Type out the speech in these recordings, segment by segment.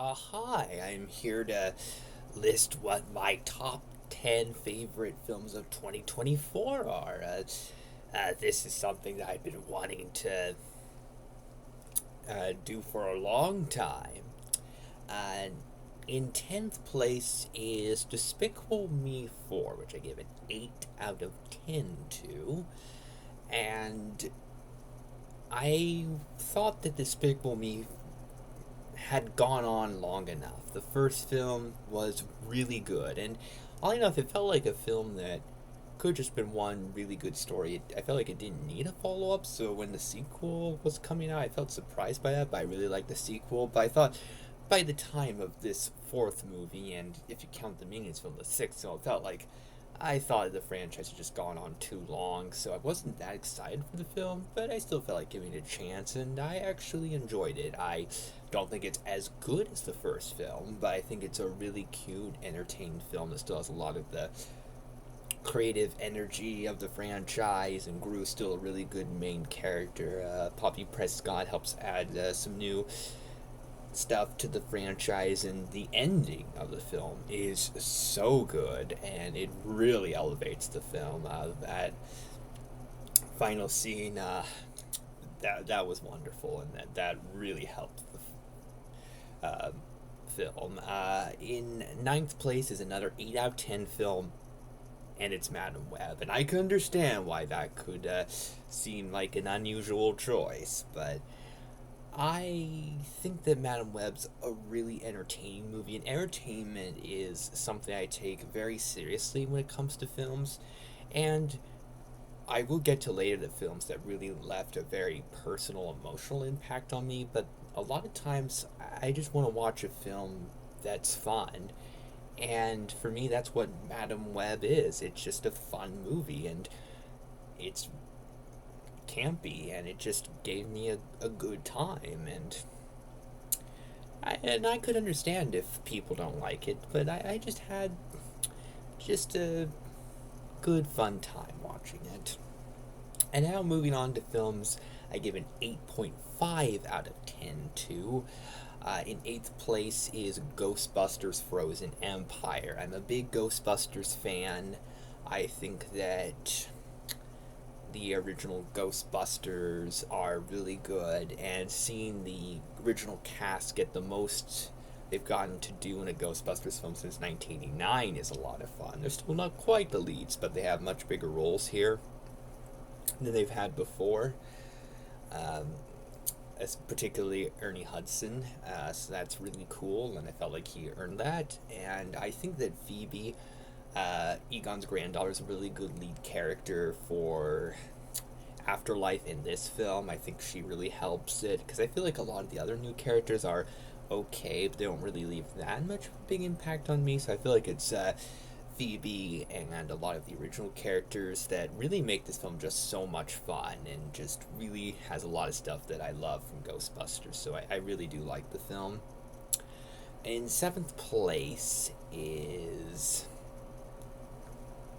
Hi, I'm here to list what my top 10 favorite films of 2024 are. This is something that I've been wanting to do for a long time. Uh, in 10th place is Despicable Me 4, which I give an 8 out of 10 to. And I thought that Despicable Me had gone on long enough. The first film was really good, and oddly enough, it felt like a film that could have just been one really good story. I felt like it didn't need a follow up, so when the sequel was coming out, I felt surprised by that, but I really liked the sequel. But I thought by the time of this fourth movie, and if you count the Minions film, the sixth, so it felt like I thought the franchise had just gone on too long, so I wasn't that excited for the film, but I still felt like giving it a chance, and I actually enjoyed it. I don't think it's as good as the first film, but I think it's a really cute, entertaining film that still has a lot of the creative energy of the franchise, and Gru's still a really good main character. Poppy Prescott helps add some new stuff to the franchise, and the ending of the film is so good, and it really elevates the film. That final scene, that was wonderful, and that really helped the film. In ninth place is another 8 out of 10 film, and it's Madam Web. And I can understand why that could seem like an unusual choice, but I think that Madam Web's a really entertaining movie, and entertainment is something I take very seriously when it comes to films. And I will get to later the films that really left a very personal, emotional impact on me, but a lot of times I just want to watch a film that's fun. And for me, that's what Madam Web is. It's just a fun movie, and it's campy, and it just gave me a good time. And I could understand if people don't like it, but I just had just a good, fun time watching it. And now moving on to films, I give an 8.5 out of 10 to. In eighth place is Ghostbusters Frozen Empire. I'm a big Ghostbusters fan. I think that the original Ghostbusters are really good, and seeing the original cast get the most they've gotten to do in a Ghostbusters film since 1989 is a lot of fun. They're still not quite the leads, but they have much bigger roles here than they've had before. Um, as particularly Ernie Hudson, so that's really cool, and I felt like he earned that. And I think that Phoebe, Egon's granddaughter, is a really good lead character for Afterlife in this film. I think she really helps it, because I feel like a lot of the other new characters are okay, but they don't really leave that much of a big impact on me. So I feel like it's Phoebe and a lot of the original characters that really make this film just so much fun, and just really has a lot of stuff that I love from Ghostbusters. So I really do like the film. In seventh place is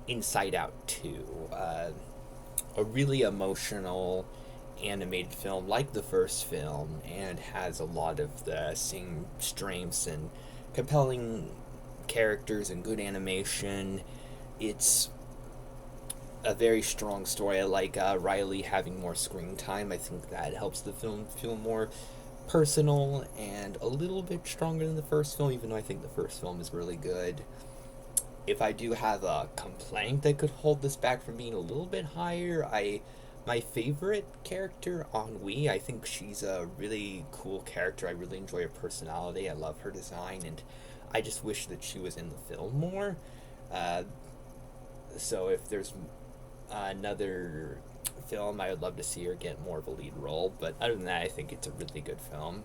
Inside Out 2. A really emotional animated film like the first film, and has a lot of the same strengths and compelling characters and good animation. It's a very strong story. I like Riley having more screen time. I think that helps the film feel more personal and a little bit stronger than the first film, even though I think the first film is really good. If I do have a complaint that could hold this back from being a little bit higher, my favorite character, Ennui, I think she's a really cool character. I really enjoy her personality. I love her design, and I just wish that she was in the film more. Uh, so if there's another film, I would love to see her get more of a lead role. But other than that, I think it's a really good film.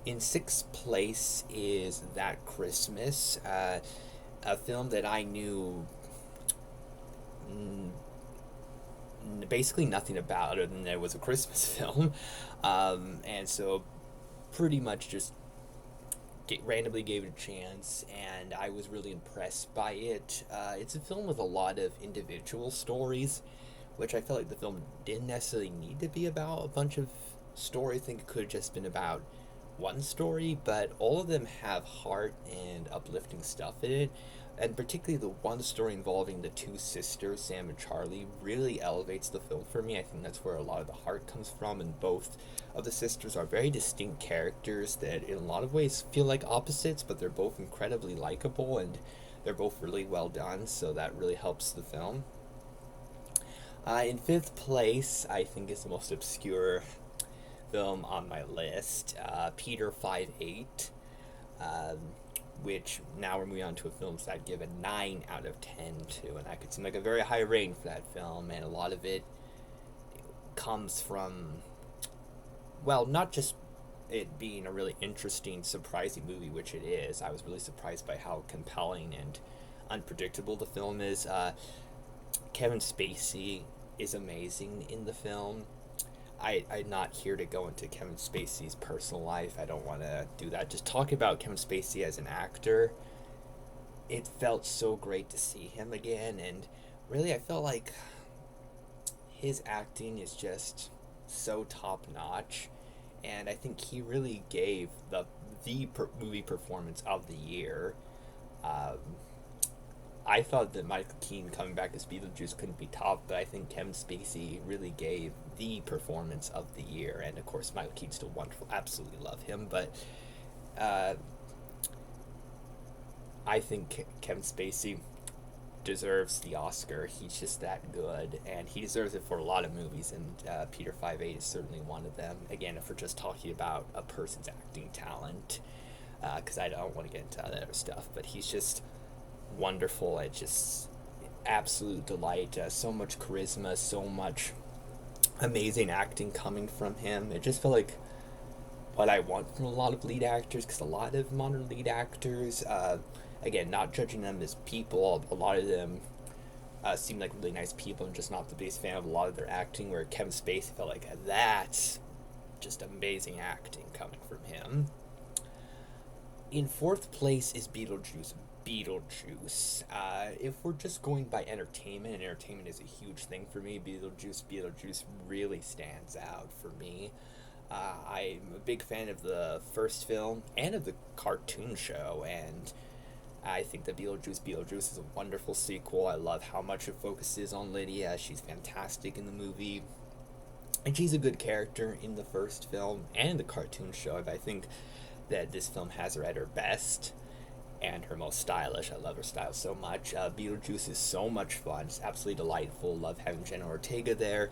In sixth place is That Christmas, a film that I knew basically nothing about, other than that it was a Christmas film. And so pretty much just randomly gave it a chance, and I was really impressed by it. It's a film with a lot of individual stories, which I felt like the film didn't necessarily need to be about a bunch of stories. I think it could have just been about one story, but all of them have heart and uplifting stuff in it. And particularly the one story involving the two sisters, Sam and Charlie, really elevates the film for me. I think that's where a lot of the heart comes from, and both of the sisters are very distinct characters that in a lot of ways feel like opposites, but they're both incredibly likable and they're both really well done, so that really helps the film. In fifth place, I think is the most obscure film on my list, Peter 5'8", um, which now we're moving on to a film that I'd give a 9 out of 10 to, and that could seem like a very high rating for that film, and a lot of it comes from, well, not just it being a really interesting, surprising movie, which it is. I was really surprised by how compelling and unpredictable the film is. Kevin Spacey is amazing in the film. I'm not here to go into Kevin Spacey's personal life. I don't want to do that. Just talk about Kevin Spacey as an actor. It felt so great to see him again, and really I felt like his acting is just so top notch, and I think he really gave the movie performance of the year. Um, I thought that Michael Keaton coming back as Beetlejuice couldn't be topped, but I think Kevin Spacey really gave the performance of the year. And of course, Michael Keaton's still wonderful. Absolutely love him, but uh, I think Kevin Spacey deserves the Oscar. He's just that good, and he deserves it for a lot of movies. And Peter 5'8" is certainly one of them. Again, if we're just talking about a person's acting talent, because I don't want to get into other stuff, but he's just wonderful. It just absolute delight. So much charisma, so much amazing acting coming from him. It just felt like what I want from a lot of lead actors, because a lot of modern lead actors, again, not judging them as people, a lot of them seem like really nice people and just not the biggest fan of a lot of their acting, where Kevin Spacey felt like that's just amazing acting coming from him. In fourth place is Beetlejuice. If we're just going by entertainment, and entertainment is a huge thing for me, Beetlejuice really stands out for me. I'm a big fan of the first film and of the cartoon show, and I think that Beetlejuice is a wonderful sequel. I love how much it focuses on Lydia. She's fantastic in the movie, and she's a good character in the first film and the cartoon show. I think that this film has her at her best and her most stylish. I love her style so much. Beetlejuice is so much fun. It's absolutely delightful. Love having Jenna Ortega there.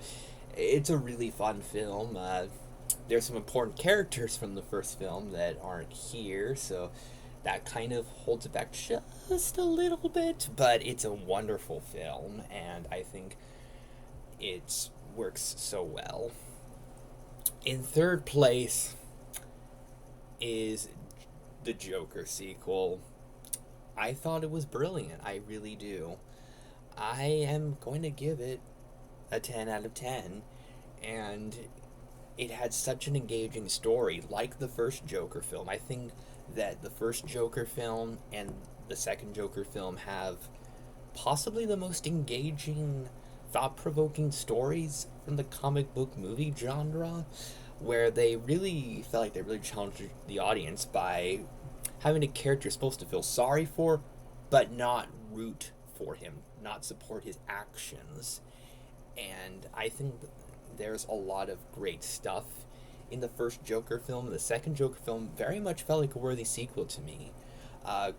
It's a really fun film. There's some important characters from the first film that aren't here, so that kind of holds it back just a little bit, but it's a wonderful film, and I think it works so well. In third place is the Joker sequel. I thought it was brilliant. I really do. I am going to give it a 10 out of 10, and it had such an engaging story, like the first Joker film. I think that the first Joker film and the second Joker film have possibly the most engaging, thought-provoking stories from the comic book movie genre, where they really felt like they really challenged the audience by having a character you're supposed to feel sorry for, but not root for him, not support his actions. And I think there's a lot of great stuff in the first Joker film. The second Joker film very much felt like a worthy sequel to me.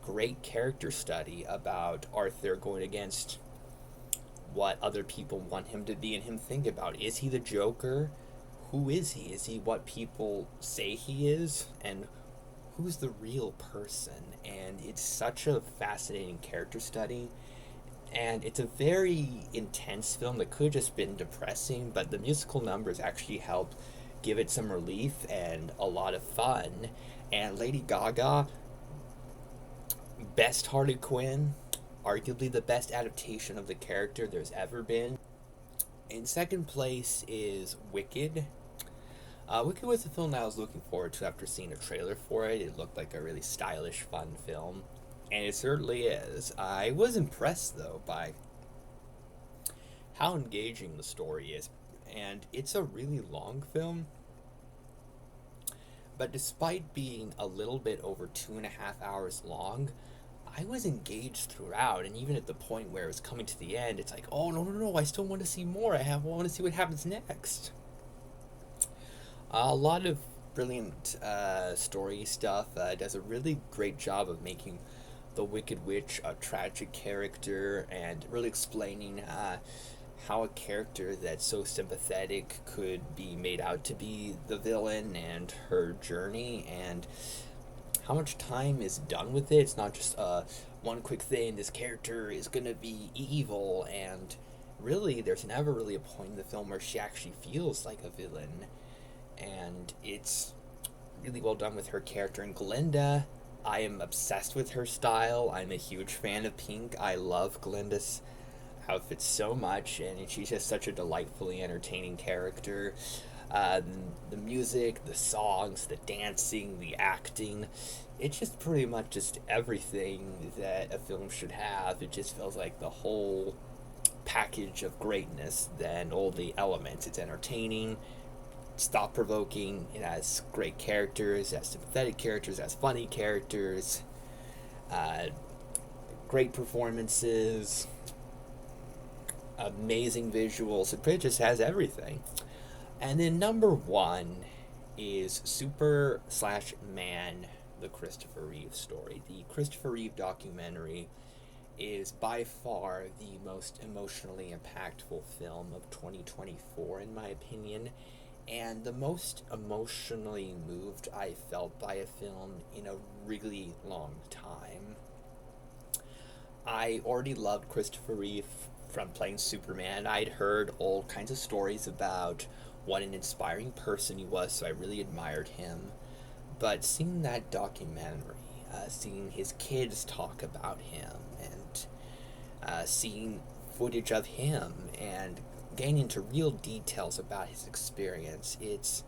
Great character study about Arthur going against what other people want him to be and him think about, is he the Joker? Who is he? Is he what people say he is? And who's the real person? And it's such a fascinating character study. And it's a very intense film that could have just been depressing, but the musical numbers actually help give it some relief and a lot of fun. And Lady Gaga, best Harley Quinn, arguably the best adaptation of the character there's ever been. In second place is Wicked. Wicked was a film that I was looking forward to after seeing a trailer for it. It looked like a really stylish, fun film, and it certainly is. I was impressed, though, by how engaging the story is, and it's a really long film, But despite being a little bit over 2.5 hours long, I was engaged throughout, and even at the point where it was coming to the end, it's like, oh no no no, I still want to see more. I want to see what happens next. A lot of brilliant story stuff. Does a really great job of making the Wicked Witch a tragic character and really explaining how a character that's so sympathetic could be made out to be the villain and her journey and how much time is done with it. It's not just one quick thing, this character is going to be evil, and really, there's never really a point in the film where she actually feels like a villain. And it's really well done with her character. And Glinda, I am obsessed with her style. I'm a huge fan of pink. I love Glinda's outfit so much, and she's just such a delightfully entertaining character. Uh, the music, the songs, the dancing, the acting, it's just pretty much just everything that a film should have. It just feels like the whole package of greatness than all the elements. It's entertaining, it's thought provoking, it has great characters, it has sympathetic characters, it has funny characters, uh, great performances, amazing visuals. It pretty just has everything. And then number one is Super slash Man, the Christopher Reeve story. The Christopher Reeve documentary is by far the most emotionally impactful film of 2024, in my opinion, and the most emotionally moved I felt by a film in a really long time. I already loved Christopher Reeve from playing Superman. I'd heard all kinds of stories about what an inspiring person he was, so I really admired him. But seeing that documentary, seeing his kids talk about him, and seeing footage of him, and getting into real details about his experience, it's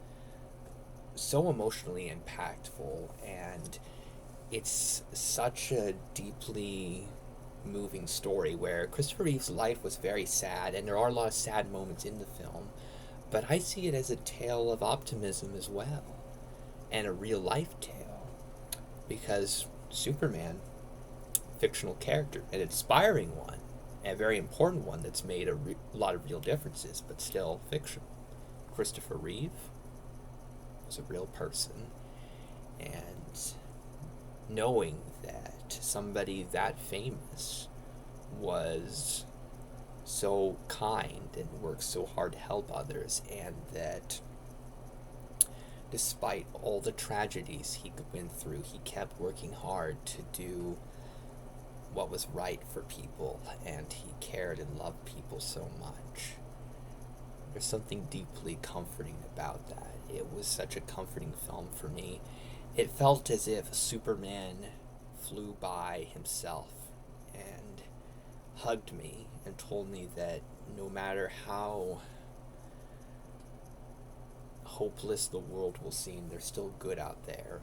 so emotionally impactful, and it's such a deeply moving story where Christopher Reeve's life was very sad, and there are a lot of sad moments in the film, but I see it as a tale of optimism as well, and a real life tale, because Superman, fictional character, an inspiring one, and a very important one that's made a lot of real differences, but still fictional. Christopher Reeve was a real person, and knowing that somebody that famous was so kind and worked so hard to help others, and that despite all the tragedies he went through, he kept working hard to do what was right for people, and he cared and loved people so much. There's something deeply comforting about that. It was such a comforting film for me. It felt as if Superman flew by himself and hugged me and told me that no matter how hopeless the world will seem, there's still good out there,